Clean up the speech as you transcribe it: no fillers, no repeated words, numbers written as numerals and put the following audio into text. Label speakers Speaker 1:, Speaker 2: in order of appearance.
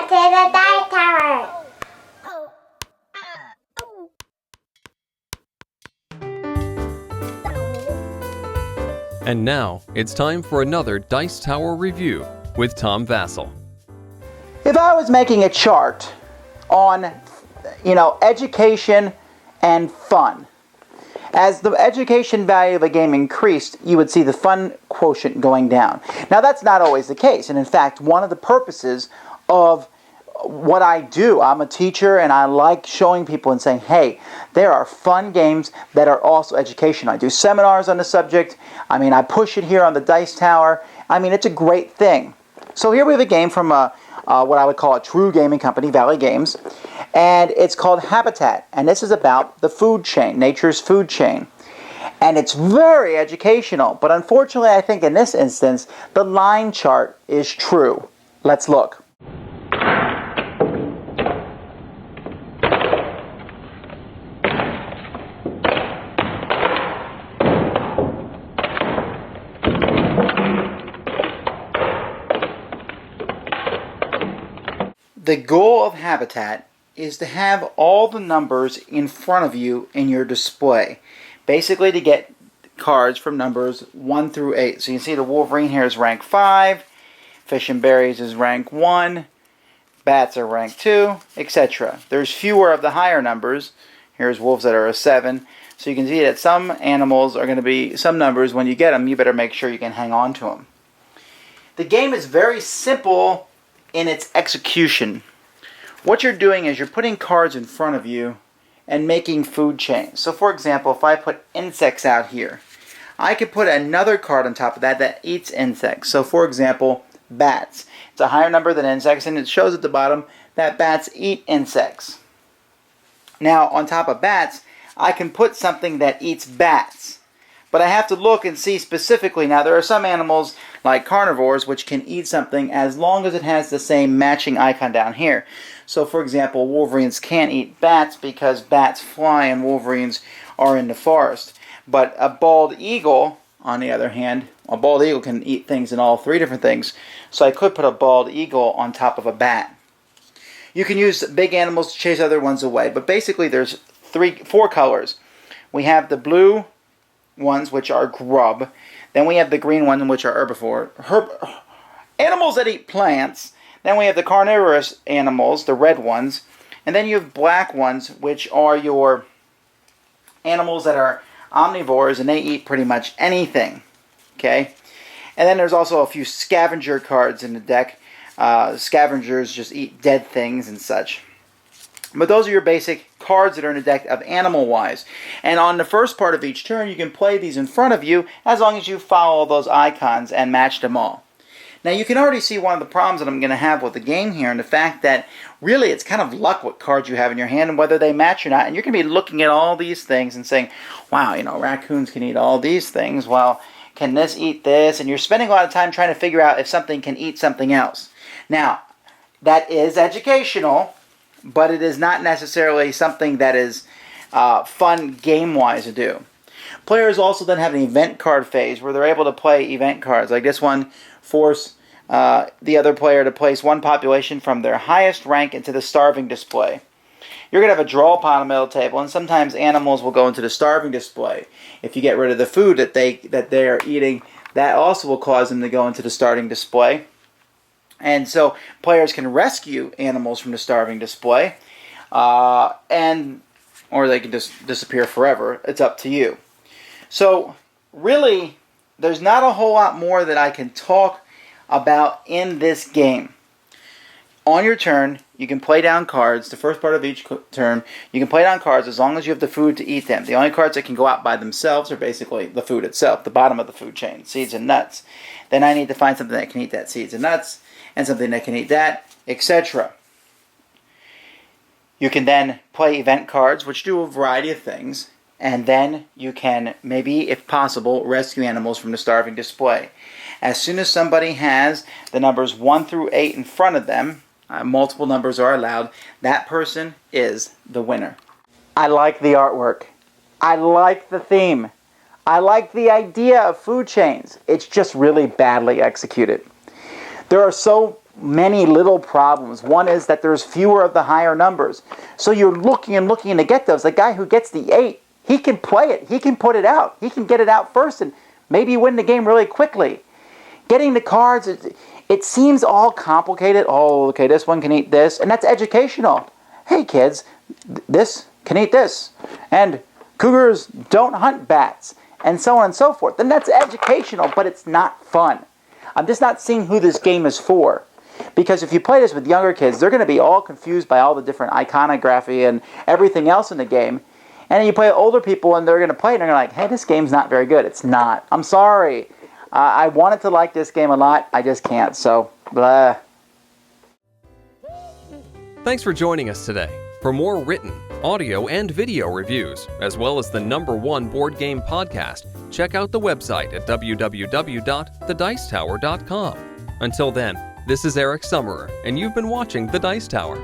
Speaker 1: to the dice tower.
Speaker 2: And now, it's time for another Dice Tower review with Tom Vasel.
Speaker 3: If I was making a chart on, education and fun, as the education value of a game increased, you would see the fun quotient going down. Now, that's not always the case, and in fact, one of the purposes of what I do, I'm a teacher and I like showing people and saying, hey, there are fun games that are also educational. I do seminars on the subject. I push it here on the Dice Tower. It's a great thing. So here we have a game from what I would call a true gaming company, Valley Games, and it's called Habitat, and this is about the food chain, nature's food chain. And it's very educational, but unfortunately I think in this instance, the line chart is true. Let's look. The goal of Habitat is to have all the numbers in front of you in your display. Basically to get cards from numbers 1 through 8. So you can see the Wolverine here is rank 5, Fish and Berries is rank 1, Bats are rank 2, etc. There's fewer of the higher numbers. Here's wolves that are a 7. So you can see that some animals are going to be, some numbers, when you get them, you better make sure you can hang on to them. The game is very simple in its execution. What you're doing is you're putting cards in front of you and making food chains. So for example, if I put insects out here, I could put another card on top of that eats insects. So for example, bats. It's a higher number than insects, and it shows at the bottom that bats eat insects. Now on top of bats, I can put something that eats bats. But I have to look and see specifically. Now, there are some animals, like carnivores, which can eat something as long as it has the same matching icon down here. So, for example, wolverines can't eat bats because bats fly and wolverines are in the forest. But a bald eagle, on the other hand, a bald eagle can eat things in all 3 different things. So I could put a bald eagle on top of a bat. You can use big animals to chase other ones away. But basically, there's 4 colors. We have the blue ones, which are grub. Then we have the green ones, which are herbivore. Animals that eat plants. Then we have the carnivorous animals, the red ones. And then you have black ones, which are your animals that are omnivores, and they eat pretty much anything. Okay? And then there's also a few scavenger cards in the deck. Scavengers just eat dead things and such. But those are your basic cards that are in the deck of animal-wise. And on the first part of each turn, you can play these in front of you as long as you follow those icons and match them all. Now, you can already see one of the problems that I'm going to have with the game here, and the fact that really it's kind of luck what cards you have in your hand and whether they match or not. And you're going to be looking at all these things and saying, wow, raccoons can eat all these things. Well, can this eat this? And you're spending a lot of time trying to figure out if something can eat something else. Now, that is educational, but it is not necessarily something that is fun game-wise to do. Players also then have an event card phase where they're able to play event cards. Like this one, force the other player to place one population from their highest rank into the starving display. You're going to have a draw upon a middle table, and sometimes animals will go into the starving display. If you get rid of the food that they are eating, that also will cause them to go into the starting display. And so players can rescue animals from the starving display, or they can just disappear forever. It's up to you. So really, there's not a whole lot more that I can talk about in this game. On your turn, you can play down cards. The first part of each turn, you can play down cards as long as you have the food to eat them. The only cards that can go out by themselves are basically the food itself, the bottom of the food chain, seeds and nuts. Then I need to find something that can eat that seeds and nuts, and something that can eat that, etc. You can then play event cards, which do a variety of things, and then you can, maybe, if possible, rescue animals from the starving display. As soon as somebody has the numbers 1 through 8 in front of them, multiple numbers are allowed, that person is the winner. I like the artwork. I like the theme. I like the idea of food chains. It's just really badly executed. There are so many little problems. One is that there's fewer of the higher numbers. So you're looking and looking to get those. The guy who gets the 8, he can play it. He can put it out. He can get it out first and maybe win the game really quickly. Getting the cards, it seems all complicated. Oh, okay, this one can eat this. And that's educational. Hey, kids, this can eat this. And cougars don't hunt bats. And so on and so forth. Then that's educational, but it's not fun. I'm just not seeing who this game is for. Because if you play this with younger kids, they're going to be all confused by all the different iconography and everything else in the game. And then you play with older people and they're going to play it and they're like, hey, this game's not very good. It's not. I'm sorry. I wanted to like this game a lot. I just can't. So, blah.
Speaker 2: Thanks for joining us today. For more written, audio, and video reviews, as well as the #1 board game podcast, check out the website at www.thedicetower.com. Until then, this is Eric Summerer, and you've been watching The Dice Tower.